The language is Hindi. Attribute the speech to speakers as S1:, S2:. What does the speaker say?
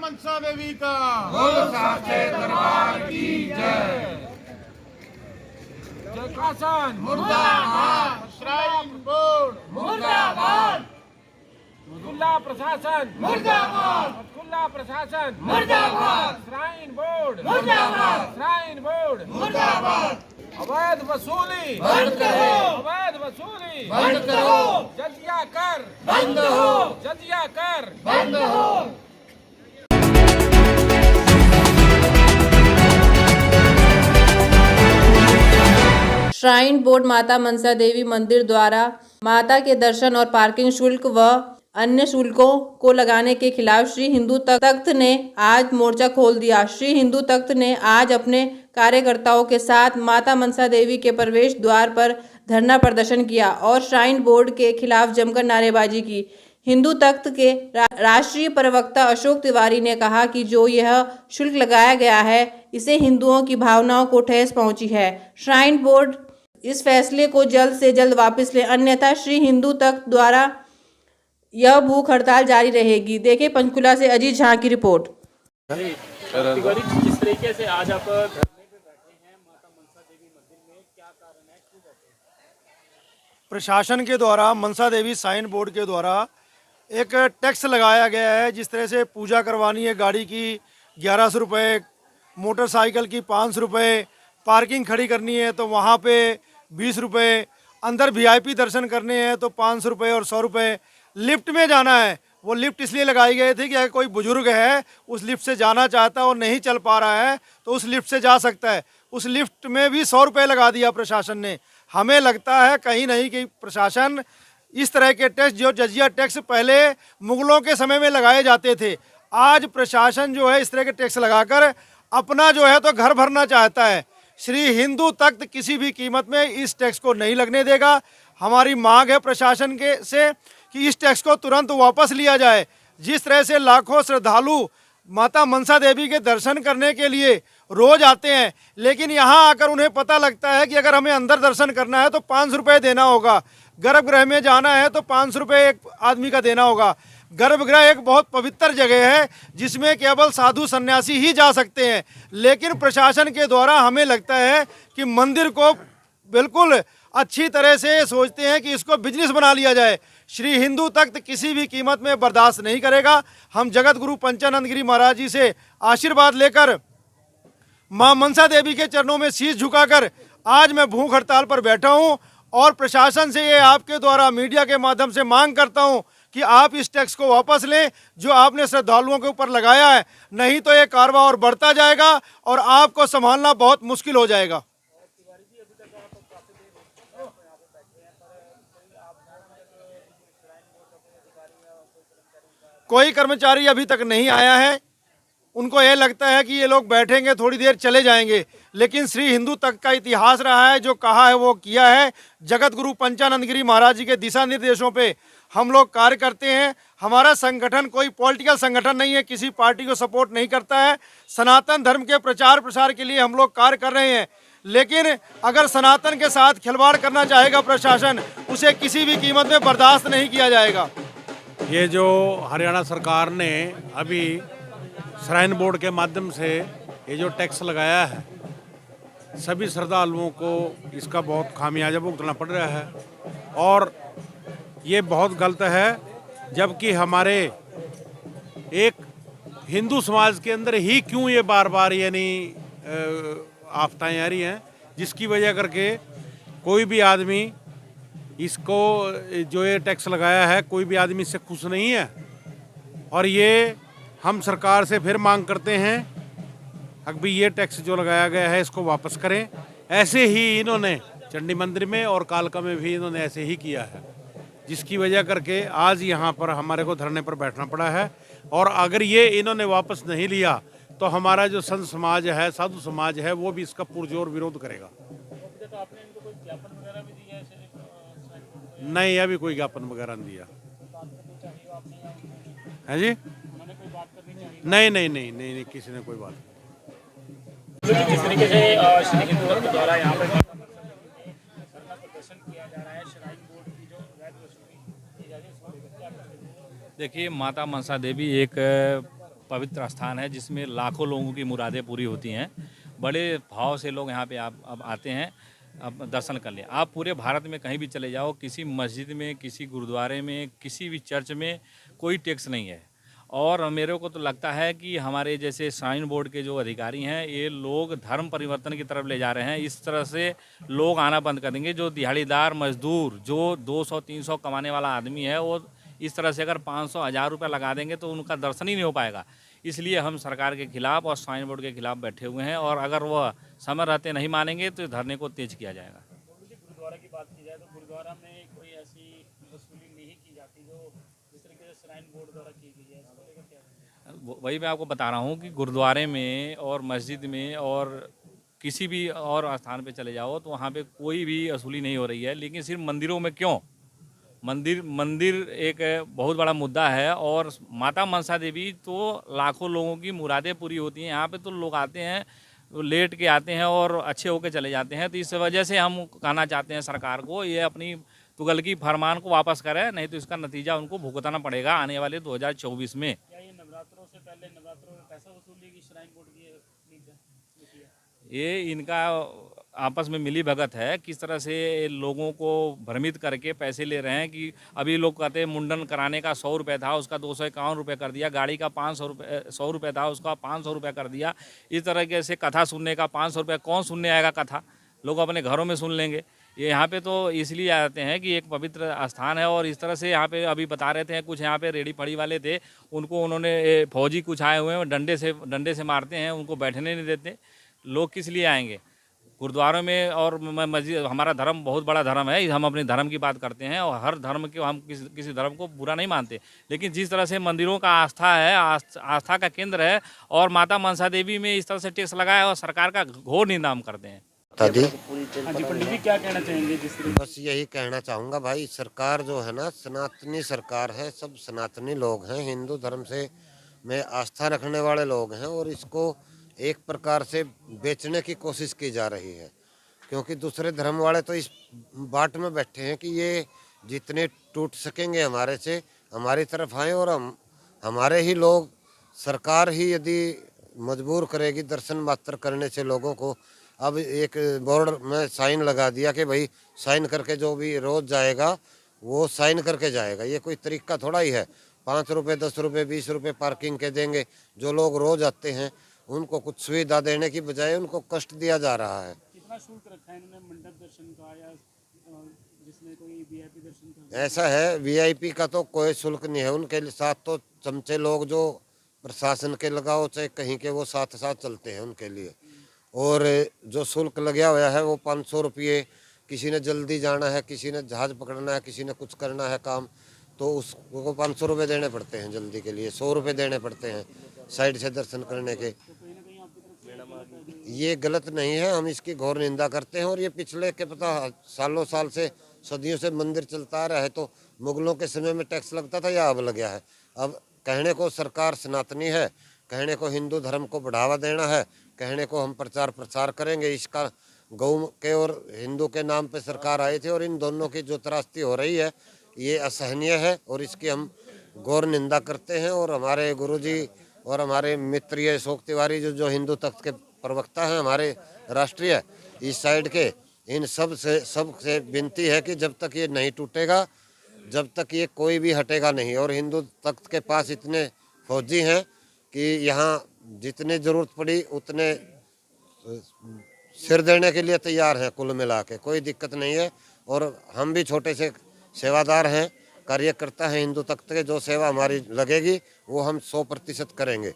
S1: मनसा देवी का
S2: बोलो साचे दरबार की जय।
S3: जयकासन
S1: मुर्दाबाद, श्राइन बोर्ड
S2: मुर्दाबाद,
S3: खुला प्रशासन
S2: मुर्दाबाद,
S3: खुला प्रशासन
S2: मुर्दाबाद,
S3: श्राइन बोर्ड
S2: मुर्दाबाद,
S3: श्राइन बोर्ड
S2: मुर्दाबाद।
S3: अवैध वसूली
S2: बंद करो,
S3: अवैध वसूली
S2: बंद करो,
S3: जजिया कर
S2: बंद हो,
S3: जजिया कर
S2: बंद हो।
S4: श्राइन बोर्ड माता मनसा देवी मंदिर द्वारा माता के दर्शन और पार्किंग शुल्क व अन्य शुल्कों को लगाने के खिलाफ श्री हिंदू तख्त ने आज मोर्चा खोल दिया। श्री हिंदू तख्त ने आज अपने कार्यकर्ताओं के साथ माता मनसा देवी के प्रवेश द्वार पर धरना प्रदर्शन किया और श्राइन बोर्ड के खिलाफ जमकर नारेबाजी की। हिंदू तख्त के राष्ट्रीय प्रवक्ता अशोक तिवारी ने कहा कि जो यह शुल्क लगाया गया है इससे हिंदुओं की भावनाओं को ठेस पहुंची है। श्राइन बोर्ड इस फैसले को जल्द से जल्द वापस ले, अन्यथा श्री हिंदू तख्त द्वारा यह भूख हड़ताल जारी रहेगी। देखें पंचकुला से अजीत झा की रिपोर्ट।
S5: तिवारी जी, जिस तरीके से आज आप धरने पे बैठे हैं माता मनसा देवी मंदिर में, क्या कारण है, क्यों बैठे हैं?
S6: प्रशासन के द्वारा मनसा देवी साइन बोर्ड के द्वारा एक टैक्स लगाया गया है। जिस तरह से पूजा करवानी है गाड़ी की 1100 रुपये, मोटरसाइकिल की 500 रुपये, पार्किंग खड़ी करनी है तो वहाँ पे 20 रुपये, अंदर वीआईपी दर्शन करने हैं तो 500 रुपये और 100 रुपये, लिफ्ट में जाना है वो लिफ्ट इसलिए लगाई गई थी कि अगर कोई बुजुर्ग है उस लिफ्ट से जाना चाहता है और नहीं चल पा रहा है तो उस लिफ्ट से जा सकता है। उस लिफ्ट में भी 100 रुपये लगा दिया प्रशासन ने। हमें लगता है कहीं नहीं कि प्रशासन इस तरह के टैक्स, जो जजिया टैक्स पहले मुगलों के समय में लगाए जाते थे, आज प्रशासन जो है इस तरह के टैक्स लगाकर अपना जो है तो घर भरना चाहता है। श्री हिंदू तख्त किसी भी कीमत में इस टैक्स को नहीं लगने देगा। हमारी मांग है प्रशासन के से कि इस टैक्स को तुरंत वापस लिया जाए। जिस तरह से लाखों श्रद्धालु माता मनसा देवी के दर्शन करने के लिए रोज आते हैं, लेकिन यहाँ आकर उन्हें पता लगता है कि अगर हमें अंदर दर्शन करना है तो 500 रुपये देना होगा, गर्भगृह में जाना है तो 500 रुपये एक आदमी का देना होगा। गर्भगृह एक बहुत पवित्र जगह है जिसमें केवल साधु सन्यासी ही जा सकते हैं, लेकिन प्रशासन के द्वारा हमें लगता है कि मंदिर को बिल्कुल अच्छी तरह से सोचते हैं कि इसको बिजनेस बना लिया जाए। श्री हिंदू तख्त किसी भी कीमत में बर्दाश्त नहीं करेगा। हम जगत गुरु पंचानंद गिरी महाराज जी से आशीर्वाद लेकर मां मनसा देवी के चरणों में शीश झुकाकर आज मैं भूख हड़ताल पर बैठा हूं और प्रशासन से ये आपके द्वारा मीडिया के माध्यम से मांग करता हूं कि आप इस टैक्स को वापस लें जो आपने श्रद्धालुओं के ऊपर लगाया है, नहीं तो ये कारवा और बढ़ता जाएगा और आपको संभालना बहुत मुश्किल हो जाएगा। कोई कर्मचारी अभी तक नहीं आया है। उनको ये लगता है कि ये लोग बैठेंगे थोड़ी देर चले जाएंगे, लेकिन श्री हिंदू तख्त का इतिहास रहा है, जो कहा है वो किया है। जगत गुरु पंचानंद गिरी महाराज जी के दिशा निर्देशों पे हम लोग कार्य करते हैं। हमारा संगठन कोई पॉलिटिकल संगठन नहीं है, किसी पार्टी को सपोर्ट नहीं करता है। सनातन धर्म के प्रचार प्रसार के लिए हम लोग कार्य कर रहे हैं, लेकिन अगर सनातन के साथ खिलवाड़ करना चाहेगा प्रशासन, उसे किसी भी कीमत में बर्दाश्त नहीं किया जाएगा।
S7: ये जो हरियाणा सरकार ने अभी श्राइन बोर्ड के माध्यम से ये जो टैक्स लगाया है, सभी श्रद्धालुओं को इसका बहुत खामियाजा भुगतना पड़ रहा है और ये बहुत गलत है। जबकि हमारे एक हिंदू समाज के अंदर ही क्यों ये बार बार यानी आफताएं आ रही हैं, जिसकी वजह करके कोई भी आदमी इसको जो ये टैक्स लगाया है, कोई भी आदमी इससे खुश नहीं है। और ये हम सरकार से फिर मांग करते हैं अभी ये टैक्स जो लगाया गया है इसको वापस करें। ऐसे ही इन्होंने चंडी मंदिर में और कालका में भी इन्होंने ऐसे ही किया है, जिसकी वजह करके आज यहाँ पर हमारे को धरने पर बैठना पड़ा है। और अगर ये इन्होंने वापस नहीं लिया तो हमारा जो संत समाज है, साधु समाज है, वो भी इसका पुरजोर विरोध करेगा। नहीं, अभी कोई ज्ञापन वगैरह नहीं दिया है जी। नहीं, किसी ने कोई बात नहीं।
S5: जिस तरीके से श्री हिंदू तख्त द्वारा यहाँ पर प्रदर्शन किया जा रहा है, श्राइन बोर्ड की जो अवैध वसूली की जा रही है,
S8: देखिए, माता मनसा देवी एक
S5: पवित्र स्थान है जिसमें लाखों लोगों की मुरादें पूरी होती हैं। बड़े भाव से लोग यहाँ पे अब आते हैं अब दर्शन कर लें। आप पूरे भारत में कहीं भी चले जाओ, किसी मस्जिद में, किसी गुरुद्वारे में, किसी भी चर्च में कोई टैक्स नहीं है। और मेरे को तो लगता है कि हमारे जैसे श्राइन बोर्ड के जो अधिकारी हैं, ये लोग धर्म परिवर्तन की तरफ ले जा रहे हैं। इस तरह से लोग आना बंद कर देंगे। जो दिहाड़ीदार मजदूर, जो 200-300 कमाने वाला आदमी है, वो इस तरह से अगर 500-1000 रुपये लगा देंगे तो उनका दर्शन ही नहीं हो पाएगा। इसलिए हम सरकार के खिलाफ और श्राइन बोर्ड के खिलाफ बैठे हुए हैं, और अगर वह समय रहते नहीं मानेंगे तो धरने को तेज किया जाएगा। गुरुद्वारा की बात की जाए तो गुरुद्वारा में कोई ऐसी वसूली नहीं की जाती जो जिस तरीके से श्राइन बोर्ड द्वारा की गई है, इसको लेकर क्या? वही मैं आपको बता रहा हूँ कि गुरुद्वारे में और मस्जिद में और किसी भी और स्थान पे चले जाओ तो वहाँ पे कोई भी वसूली नहीं हो रही है। लेकिन सिर्फ मंदिरों में क्यों? मंदिर एक बहुत बड़ा मुद्दा है, और माता मनसा देवी तो लाखों लोगों की मुरादें पूरी होती हैं। यहाँ पे तो लोग आते हैं, लेट के आते हैं और अच्छे होके चले जाते हैं। तो इस वजह से हम कहना चाहते हैं सरकार को, ये अपनी तुगलकी फरमान को वापस करें, नहीं तो इसका नतीजा उनको भुगतना पड़ेगा आने वाले 2024 में। क्या ये नवरात्रों से पहले नवरात्रों में पैसा वसूली की श्राइन बोर्ड की ये इनका आपस में मिली भगत है। किस तरह से लोगों को भ्रमित करके पैसे ले रहे हैं कि अभी लोग कहते हैं मुंडन कराने का 100 रुपये था, उसका 251 रुपये कर दिया, गाड़ी का 100 रुपये था, उसका 500 रुपये कर दिया। इस तरह से कथा सुनने का 500 रुपये, कौन सुनने आएगा कथा? लोग अपने घरों में सुन लेंगे। ये यहाँ पे तो इसलिए आते हैं कि एक पवित्र स्थान है, और इस तरह से यहाँ पे अभी बता रहे थे कुछ यहाँ पे रेडी पड़ी वाले थे, उनको उन्होंने फौजी कुछ आए हुए हैं डंडे से मारते हैं, उनको बैठने नहीं देते। लोग किस लिए आएंगे गुरुद्वारों में? और मस्जिद, हमारा धर्म बहुत बड़ा धर्म है, हम अपने धर्म की बात करते हैं और हर धर्म के हम किसी धर्म को बुरा नहीं मानते। लेकिन जिस तरह से मंदिरों का आस्था है, आस्था का केंद्र है, और माता मनसा देवी में इस तरह से टैक्स लगाया और सरकार का घोर निंदा हम करते हैं। हाँ जी, पंडित जी क्या कहना चाहेंगे?
S8: बस यही कहना चाहूँगा भाई, सरकार जो है ना, सनातनी सरकार है, सब सनातनी लोग हैं, हिंदू धर्म से में आस्था रखने वाले लोग हैं, और इसको एक प्रकार से बेचने की कोशिश की जा रही है। क्योंकि दूसरे धर्म वाले तो इस बाट में बैठे हैं कि ये जितने टूट सकेंगे हमारे से हमारी तरफ आए, और हमारे ही लोग, सरकार ही यदि मजबूर करेगी दर्शन मात्र करने से लोगों को। अब एक बोर्ड में साइन लगा दिया कि भाई साइन करके जो भी रोज जाएगा वो साइन करके जाएगा। ये कोई तरीका थोड़ा ही है। 5 रुपये, 10 रुपये, 20 रुपये पार्किंग के देंगे। जो लोग रोज आते हैं उनको कुछ सुविधा देने की बजाय उनको कष्ट दिया जा रहा है।
S5: कितना शुल्क रखा है इन्होंने मंडप दर्शन का, या जिसमें कोई वीआईपी दर्शन का?
S8: ऐसा है, वीआईपी का तो कोई शुल्क नहीं है। उनके साथ तो चमचे लोग जो प्रशासन के लगाओ चाहे कहीं के, वो साथ साथ चलते हैं उनके लिए। और जो शुल्क लगा हुआ है वो 500 रुपये। किसी ने जल्दी जाना है, किसी ने जहाज पकड़ना है, किसी ने कुछ करना है काम, तो उसको 500 रुपये देने पड़ते हैं। जल्दी के लिए 100 रुपये देने पड़ते हैं साइड से दर्शन करने के। ये गलत नहीं है, हम इसकी घोर निंदा करते हैं। और ये पिछले के पता सालों साल से, सदियों से मंदिर चलता आ रहा है। तो मुगलों के समय में टैक्स लगता था या अब लग गया है? अब कहने को सरकार सनातनी है, कहने को हिंदू धर्म को बढ़ावा देना है, कहने को हम प्रचार प्रसार करेंगे। इसका गौ के और हिंदू के नाम पे सरकार आई थी, और इन दोनों की जो त्रासदी हो रही है ये असहनीय है, और इसकी हम घोर निंदा करते हैं। और हमारे गुरुजी और हमारे मित्र ये अशोक तिवारी जो हिंदू तख्त के प्रवक्ता हैं हमारे राष्ट्रीय इस साइड के, इन सब से विनती है कि जब तक ये नहीं टूटेगा, जब तक ये कोई भी हटेगा नहीं। और हिंदू तख्त के पास इतने फौजी हैं कि यहाँ जितनी ज़रूरत पड़ी उतने सिर देने के लिए तैयार हैं। कुल मिला के कोई दिक्कत नहीं है। और हम भी छोटे से सेवादार हैं, कार्यकर्ता हैं हिंदू तख्त के। जो सेवा हमारी लगेगी वो हम 100% करेंगे।